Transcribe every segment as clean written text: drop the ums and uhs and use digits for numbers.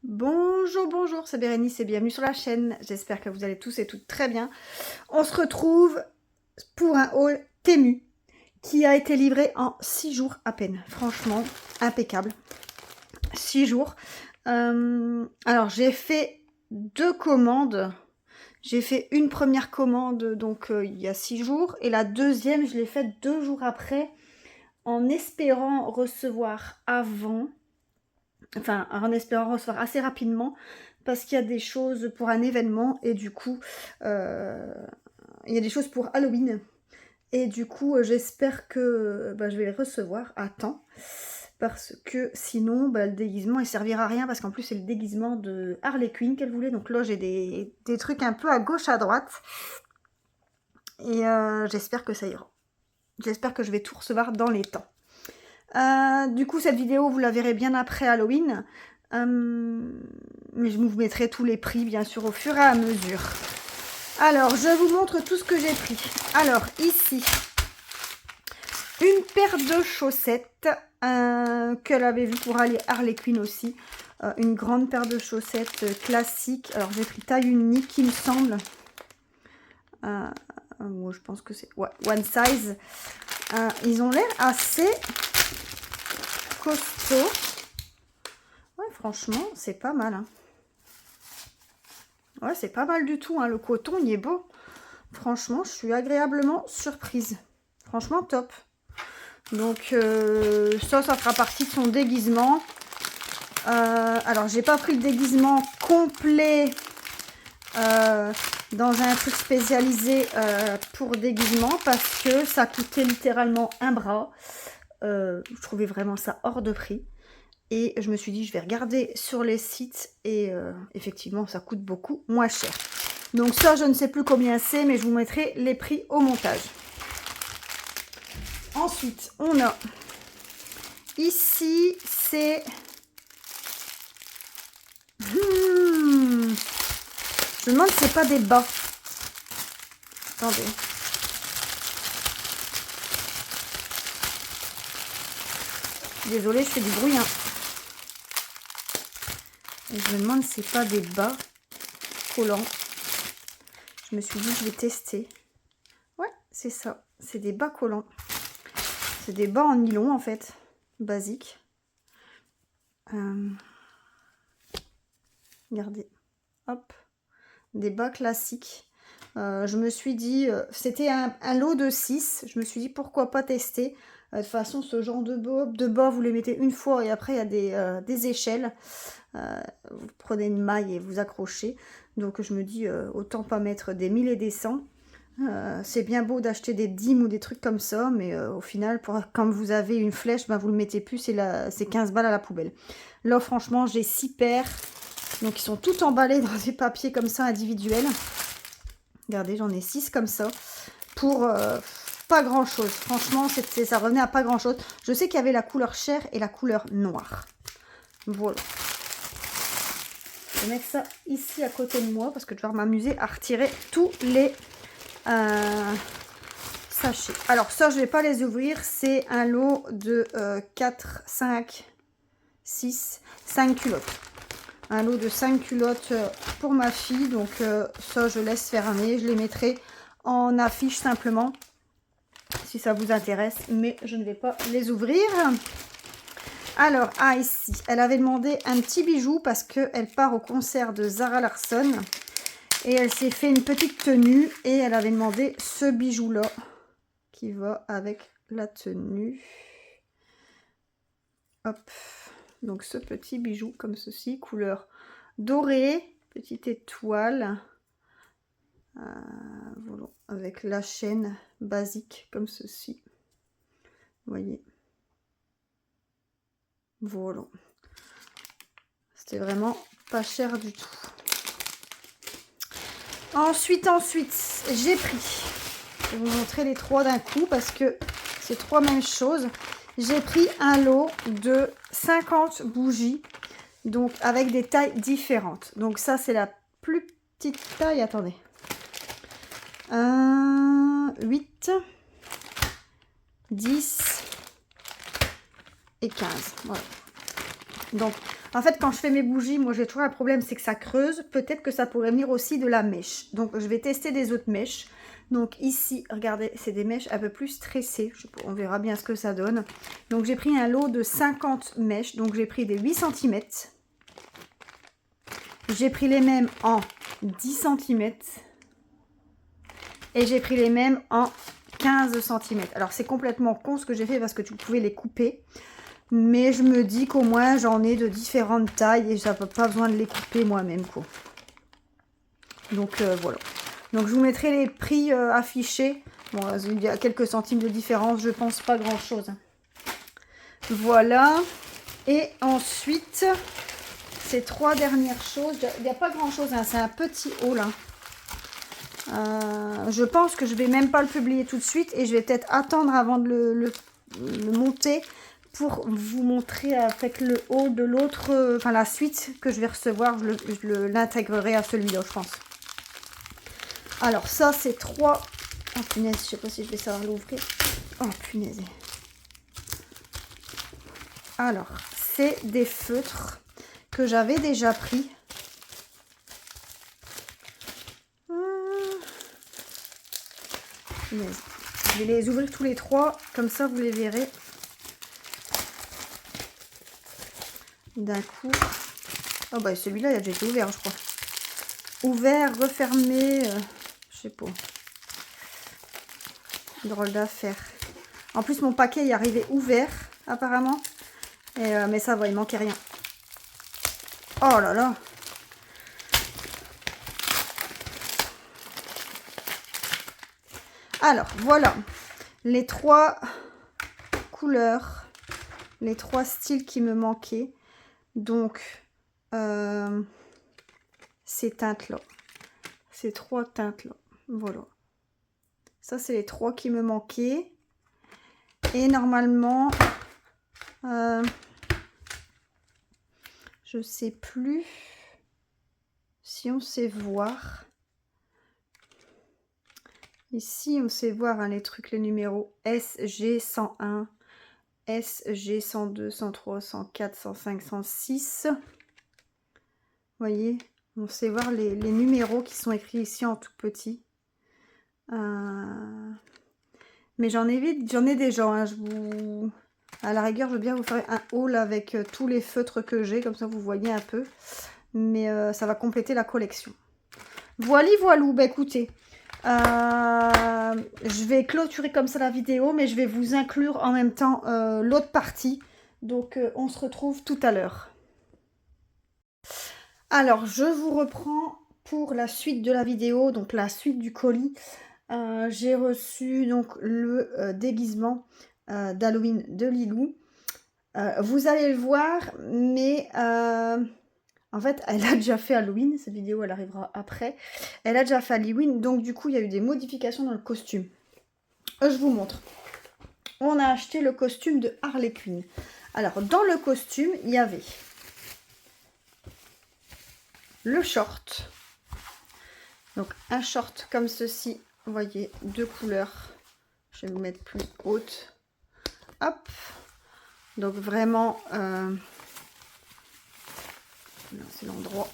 Bonjour, bonjour, c'est Bérénice et bienvenue sur la chaîne. J'espère que vous allez tous et toutes très bien. On se retrouve pour un haul Temu qui a été livré en 6 jours à peine. Franchement, impeccable. 6 jours. Alors, j'ai fait 2 commandes. J'ai fait une première commande donc il y a 6 jours et la deuxième, je l'ai faite 2 jours après en espérant recevoir avant. Enfin, en espérant recevoir assez rapidement parce qu'il y a des choses pour un événement et du coup, il y a des choses pour Halloween. Et du coup, j'espère que je vais les recevoir à temps parce que sinon, le déguisement, il servira à rien parce qu'en plus, c'est le déguisement de Harley Quinn qu'elle voulait. Donc là, j'ai des trucs un peu à gauche, à droite et j'espère que ça ira. J'espère que je vais tout recevoir dans les temps. Du coup, cette vidéo, vous la verrez bien après Halloween. Mais je vous mettrai tous les prix, bien sûr, au fur et à mesure. Alors, je vous montre tout ce que j'ai pris. Alors, ici, une paire de chaussettes qu'elle avait vu pour aller Harley Quinn aussi. Une grande paire de chaussettes classiques. Alors, j'ai pris taille unique, il me semble. Je pense que c'est one size. Ils ont l'air assez costauds. Ouais, franchement, c'est pas mal. Hein. Ouais, c'est pas mal du tout. Hein. Le coton, il est beau. Franchement, je suis agréablement surprise. Franchement, top. Donc, ça fera partie de son déguisement. Alors, j'ai pas pris le déguisement complet dans un truc spécialisé pour déguisement parce que ça coûtait littéralement un bras. Je trouvais vraiment ça hors de prix. Et je me suis dit, je vais regarder sur les sites et effectivement, ça coûte beaucoup moins cher. Donc ça, je ne sais plus combien c'est, mais je vous mettrai les prix au montage. Ensuite, on a ici, c'est... Je me demande si c'est pas des bas. Attendez. Désolée, je fais du bruit. Hein. Et je me demande si c'est pas des bas collants. Je me suis dit, je vais tester. Ouais, c'est ça. C'est des bas collants. C'est des bas en nylon, en fait. Basique. Regardez. Hop. Des bas classiques. Je me suis dit, c'était un lot de 6. Je me suis dit, pourquoi pas tester. De toute façon, ce genre de bas, vous les mettez une fois et après, il y a des échelles. Vous prenez une maille et vous accrochez. Donc, je me dis, autant pas mettre des 1000 et des 100. C'est bien beau d'acheter des dîmes ou des trucs comme ça, mais au final, quand vous avez une flèche, vous le mettez plus, c'est 15 balles à la poubelle. Là, franchement, j'ai 6 paires. Donc, ils sont tous emballés dans des papiers comme ça, individuels. Regardez, j'en ai 6 comme ça. Pour pas grand chose. Franchement, ça revenait à pas grand chose. Je sais qu'il y avait la couleur chair et la couleur noire. Voilà. Je vais mettre ça ici à côté de moi parce que je vais m'amuser à retirer tous les sachets. Alors ça, je ne vais pas les ouvrir. C'est un lot de 4, 5, 6, 5 culottes. Un lot de 5 culottes pour ma fille. Donc ça, je laisse fermer. Je les mettrai en affiche simplement si ça vous intéresse. Mais je ne vais pas les ouvrir. Alors, ici, elle avait demandé un petit bijou parce qu'elle part au concert de Zara Larsson. Et elle s'est fait une petite tenue et elle avait demandé ce bijou-là qui va avec la tenue. Hop. Donc, ce petit bijou comme ceci, couleur dorée, petite étoile. Voilà, avec la chaîne basique comme ceci. Vous voyez. Voilà. C'était vraiment pas cher du tout. Ensuite, j'ai pris, je vais vous montrer les 3 d'un coup parce que c'est 3 mêmes choses. J'ai pris un lot de 50 bougies, donc avec des tailles différentes. Donc ça, c'est la plus petite taille, attendez. 8, 10 et 15. Voilà. Donc, En fait, quand je fais mes bougies, moi j'ai toujours un problème, c'est que ça creuse. Peut-être que ça pourrait venir aussi de la mèche. Donc je vais tester des autres mèches. Donc ici, regardez, c'est des mèches un peu plus stressées. On verra bien ce que ça donne. Donc j'ai pris un lot de 50 mèches. Donc j'ai pris des 8 cm. J'ai pris les mêmes en 10 cm. Et j'ai pris les mêmes en 15 cm. Alors c'est complètement con ce que j'ai fait parce que tu pouvais les couper. Mais je me dis qu'au moins j'en ai de différentes tailles et j'avais pas besoin de les couper moi-même, quoi. Donc voilà. Donc je vous mettrai les prix affichés. Bon, il y a quelques centimes de différence, je pense pas grand chose. Voilà. Et ensuite, ces 3 dernières choses, il n'y a pas grand chose, hein, c'est un petit haul. Hein. Je pense que je vais même pas le publier tout de suite et je vais peut-être attendre avant de le monter pour vous montrer avec le haut de l'autre, enfin la suite que je vais recevoir, je l'intégrerai à celui-là, je pense. Alors ça c'est 3... Oh punaise, je sais pas si je vais savoir l'ouvrir. Oh punaise. Alors, c'est des feutres que j'avais déjà pris. Punaise. Je vais les ouvrir tous les 3, comme ça vous les verrez. D'un coup. Oh bah celui-là il a déjà été ouvert je crois. Ouvert, refermé, je sais pas. Drôle d'affaire. En plus mon paquet il est arrivé ouvert apparemment. Et, mais ça va, il manquait rien. Oh là là. Alors voilà. Les 3 couleurs. Les 3 styles qui me manquaient. Donc ces teintes là. Ces 3 teintes là. Voilà. Ça c'est les 3 qui me manquaient. Et normalement, je sais plus si on sait voir. Ici, on sait voir hein, les trucs, les numéros SG101, SG102, 103, 104, 105, 106. Vous voyez, on sait voir les numéros qui sont écrits ici en tout petit. Mais j'en ai déjà. Hein, à la rigueur, je veux bien vous faire un haul avec tous les feutres que j'ai. Comme ça, vous voyez un peu. Mais ça va compléter la collection. Voilà, voilou. Bah écoutez, je vais clôturer comme ça la vidéo. Mais je vais vous inclure en même temps l'autre partie. Donc, on se retrouve tout à l'heure. Alors, je vous reprends pour la suite de la vidéo. Donc, la suite du colis. J'ai reçu donc le déguisement d'Halloween de Lilou. Vous allez le voir, mais en fait, elle a déjà fait Halloween. Cette vidéo, elle arrivera après. Elle a déjà fait Halloween, donc du coup, il y a eu des modifications dans le costume. Je vous montre. On a acheté le costume de Harley Quinn. Alors, dans le costume, il y avait le short. Donc, un short comme ceci. Vous voyez, 2 couleurs. Je vais vous mettre plus haute. Hop. Donc vraiment, c'est l'endroit.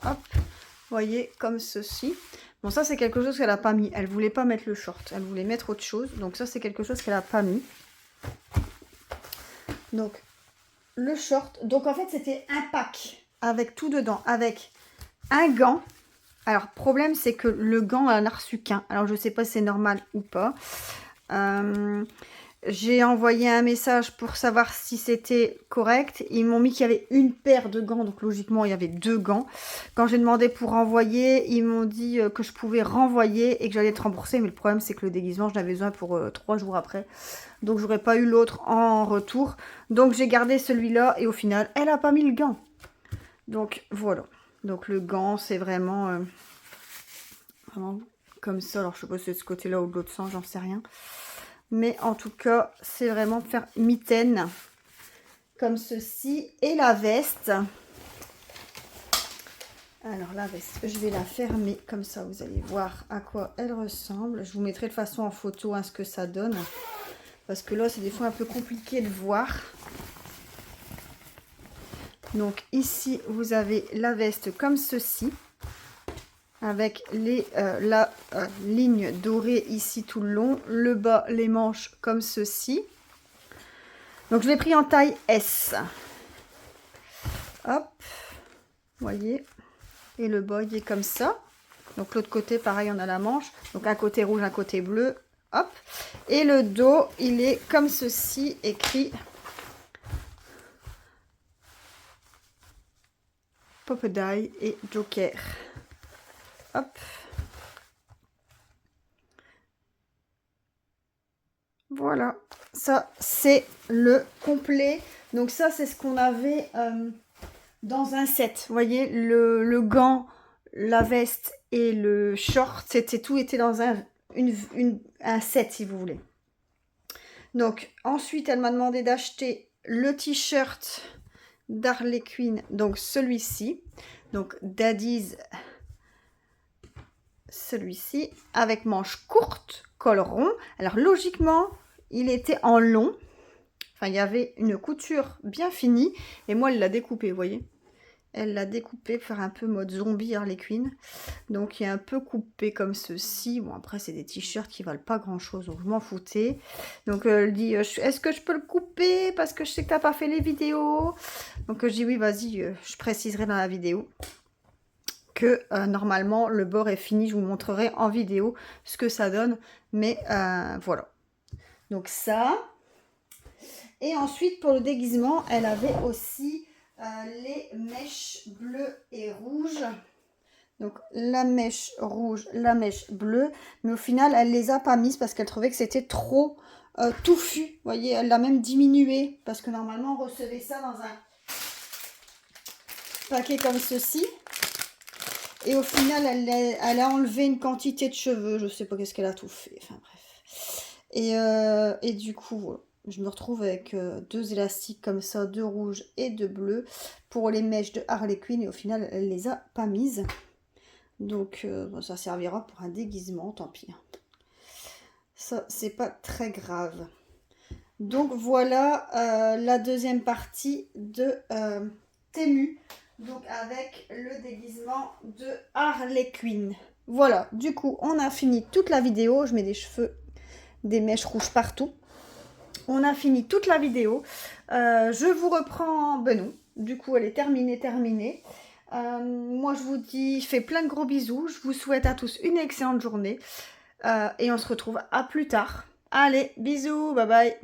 Hop. Vous voyez, comme ceci. Bon, ça c'est quelque chose qu'elle n'a pas mis. Elle voulait pas mettre le short. Elle voulait mettre autre chose. Donc ça c'est quelque chose qu'elle n'a pas mis. Donc, le short. Donc en fait, c'était un pack avec tout dedans. Avec un gant. Alors, problème, c'est que le gant, elle n'a reçu qu'un. Alors, je ne sais pas si c'est normal ou pas. J'ai envoyé un message pour savoir si c'était correct. Ils m'ont mis qu'il y avait une paire de gants. Donc, logiquement, il y avait 2 gants. Quand j'ai demandé pour renvoyer, ils m'ont dit que je pouvais renvoyer et que j'allais être remboursée. Mais le problème, c'est que le déguisement, j'en avais besoin pour 3 jours après. Donc, j'aurais pas eu l'autre en retour. Donc, j'ai gardé celui-là. Et au final, elle n'a pas mis le gant. Donc, voilà. Donc le gant, c'est vraiment comme ça. Alors je sais pas si c'est de ce côté-là ou de l'autre sens, j'en sais rien. Mais en tout cas, c'est vraiment faire mitaine comme ceci. Et la veste. Alors la veste, je vais la fermer comme ça. Vous allez voir à quoi elle ressemble. Je vous mettrai de façon en photo hein, ce que ça donne. Parce que là, c'est des fois un peu compliqué de voir. Donc ici, vous avez la veste comme ceci, avec la ligne dorée ici tout le long, le bas, les manches comme ceci. Donc je l'ai pris en taille S. Hop, voyez, et le bas il est comme ça. Donc l'autre côté, pareil, on a la manche. Donc un côté rouge, un côté bleu. Hop. Et le dos, il est comme ceci, écrit Popedai et Joker. Hop. Voilà. Ça, c'est le complet. Donc ça, c'est ce qu'on avait dans un set. Vous voyez, le gant, la veste et le short, tout était dans un set, si vous voulez. Donc, ensuite, elle m'a demandé d'acheter le t-shirt d'Harley Quinn, donc celui-ci. Donc, Daddy's, celui-ci, avec manches courtes, col rond. Alors, logiquement, il était en long. Enfin, il y avait une couture bien finie. Et moi, elle l'a découpé, vous voyez. Elle l'a découpé pour faire un peu mode zombie Harley Quinn. Donc, il est un peu coupé comme ceci. Bon, après, c'est des t-shirts qui valent pas grand-chose, donc je m'en foutais. Donc, elle dit, est-ce que je peux le couper? Parce que je sais que tu n'as pas fait les vidéos. Donc, je dis, oui, vas-y, je préciserai dans la vidéo que normalement, le bord est fini. Je vous montrerai en vidéo ce que ça donne. Mais voilà. Donc, ça. Et ensuite, pour le déguisement, elle avait aussi les mèches bleues et rouges. Donc, la mèche rouge, la mèche bleue. Mais au final, elle les a pas mises parce qu'elle trouvait que c'était trop touffu. Vous voyez, elle l'a même diminué. Parce que normalement, on recevait ça dans un paquet comme ceci. Et au final, elle a enlevé une quantité de cheveux. Je sais pas qu'est-ce qu'elle a tout fait. Enfin, bref. Et du coup, voilà. Je me retrouve avec deux élastiques comme ça, deux rouges et deux bleus pour les mèches de Harley Quinn. Et au final, elle les a pas mises. Donc, ça servira pour un déguisement, tant pis. Ça, c'est pas très grave. Donc, voilà la deuxième partie de Temu. Donc, avec le déguisement de Harley Quinn. Voilà, du coup, on a fini toute la vidéo. Je mets des cheveux, des mèches rouges partout. On a fini toute la vidéo. Je vous reprends Benoît. Du coup, elle est terminée. Moi, je vous dis, je fais plein de gros bisous. Je vous souhaite à tous une excellente journée. Et on se retrouve à plus tard. Allez, bisous, bye bye.